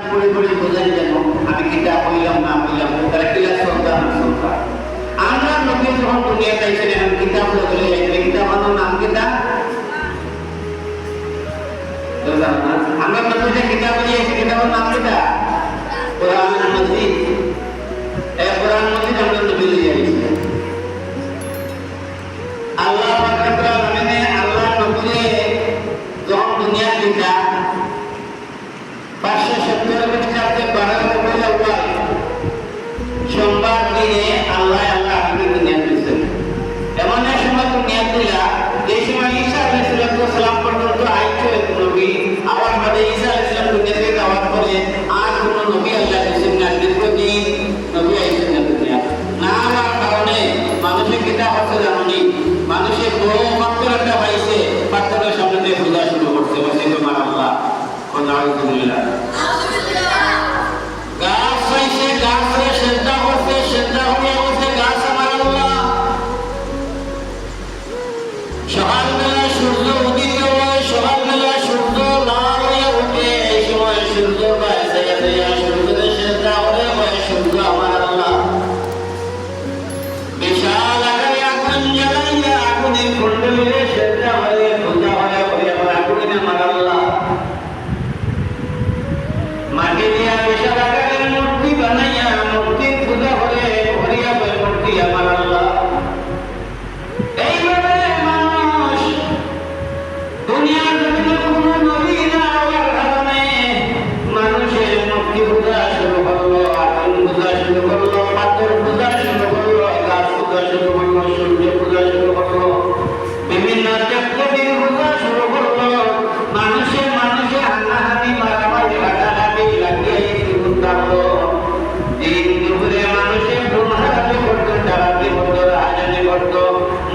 করে করে বোঝেন যেন আমি কিতাব হইলাম না হইলাম তারা কিলা শ্রদ্ধা না শ্রদ্ধা। আমরা নবী যখন দুনিয়াতে এসেছেন এখন কিতাব বলে কিতাবের নাম কিতাব আমরা নবীদের কিতাব দিয়েছি কিতাবের নাম কিতাব কোরআন মজিদ। এই কোরআন মজিদ আমরা নবী দিয়েছি। আল্লাহ পাক রব্বুল আলামিন আল্লাহ নবীকে যখন দুনিয়া দিতা 570 খ্রিস্টাব্দে 12 রবিউল আউয়াল সোমবার দিনে আল্লাহ নবী দুনিয়া দিয়েছেন। এমন এক সময় দুনিয়া দিলা যে সময় ঈসা আলাইহিস সালাম পর্যন্ত আইছে নবী আবার বাদে ঈসা আলাইহিস সালাম দুনিয়াতে যাওয়ার পরে আর কোন নবী আল্লাহ দিয়েছেন না। দীর্ঘদিন নবী আইছেন না দুনিয়া না হওয়ার কারণে মানুষের কিতাব হচ্ছে জানি মানুষের বড় মাত্র একটা পাইছে পাত্রের সামনে দিয়ে পূজা শুরু করছে বসে তোমার আল্লাহ আলহামদুলিল্লাহ। গাছ পাইছে গাছে শ্রদ্ধা করছে শ্রদ্ধা হয়ে বলছে গাছ আমার আল্লাহ। সকালবেলা সূর্য উদিত হয় সকালবেলা সূর্য লাল হয়ে ওঠে এই সময় সূর্য বাইরে সূর্যের শ্রদ্ধা করে হয় সূর্য আমার আল্লাহ। বিশাল আকারে আগুন জ্বালাইয়া আগুনের কুণ্ডলীরে শ্রদ্ধা হয়ে পূজা হয়ে বলে আমার আগুনে আমার আল্লাহ। মাটি দিয়া বিশাল আকারের মূর্তি বানাইয়া মূর্তির পূজা করে ভরিয়া বই মূর্তি আমার আল্লাহ। এইভাবে মানুষ দুনিয়ার জমিনে কোনো নবী না হওয়ার কারণে মানুষের মূর্তি পূজা শুরু করলো আগুন পূজা শুরু করলো পাথর পূজা শুরু করলো গাছ পূজা শুরু করলো সূর্য পূজা শুরু করলো বিভিন্ন দেবদেবীর পূজা শুরু করলো। মানুষের হানাহানি মারামারি হানাহানি লাগিয়ে জীবন কাটলো। দিন দুপুরে মানুষের গুণহারামি করতো ডাকাতি করতো রাহাজানি করতো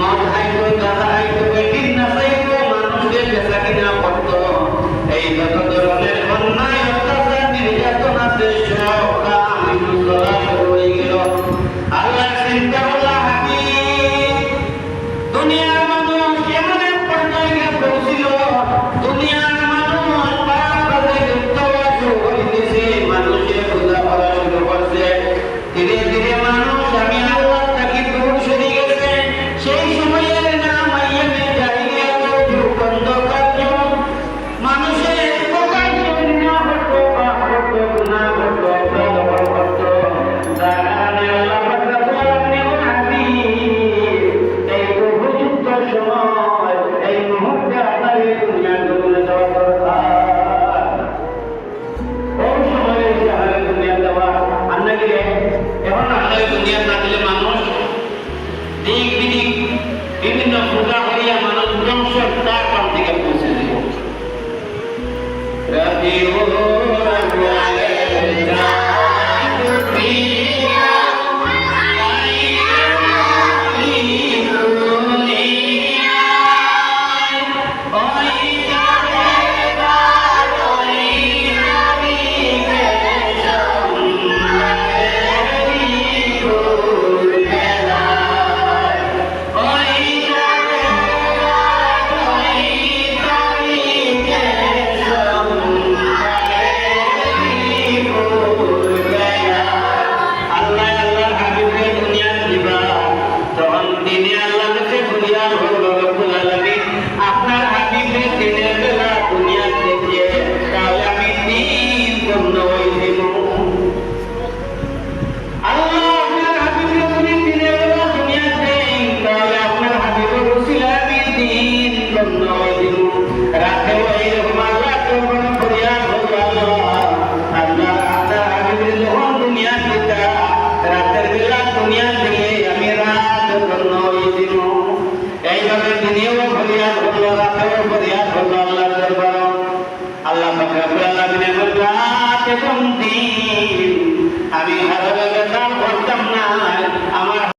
মদ খাইতো দাদা খাইতো বেটির না চাইতো মানুষকে বেচা কিনা করতো। এই যত ধরনের অন্যায় অত্যাচার নির্যাতন আছে সব শুরু হয়ে গেল। আল্লাহ চিন্তা করলো হাবিব দুনিয়ার মানুষ এমন এক পর্যায়ে পৌঁছিল দুনিয়ার মানুষ পাপে লিপ্ত হওয়া শুরু করে দিয়েছে মানুষের পূজা করা শুরু করছে। ধীরে ধীরে মানুষ আমি আল্লাহ তাকে দূর সরে গেছে। সেই সময়ের নাম আইয়ামে জাহিলিয়াত যুগ অন্ধকার যুগ। মানুষের প্রকাশ্য ঘৃণা করতো পাপ করতো গুনাহ করতো অপরাধ করতো। তার কারণে আল্লাহ পাক রব্বুল আলামিন এই উপযুক্ত সময় এই মুহূর্তে আপনার এই দুনিয়ার জমিনে যাওয়া দরকার। কোন সময় এসে আমাদের দুনিয়া দেওয়া আন্না গেলে এখন আপনার দুনিয়া না দিলে মানুষ দিক বিদিক বিভিন্ন পূজা করিয়া মানুষ ধ্বংসের তার পান থেকে পৌঁছে দেব। আল্লাহ পাক রব্বুল আলামিনের বললেন আমি হারালে দান করতাম না আমার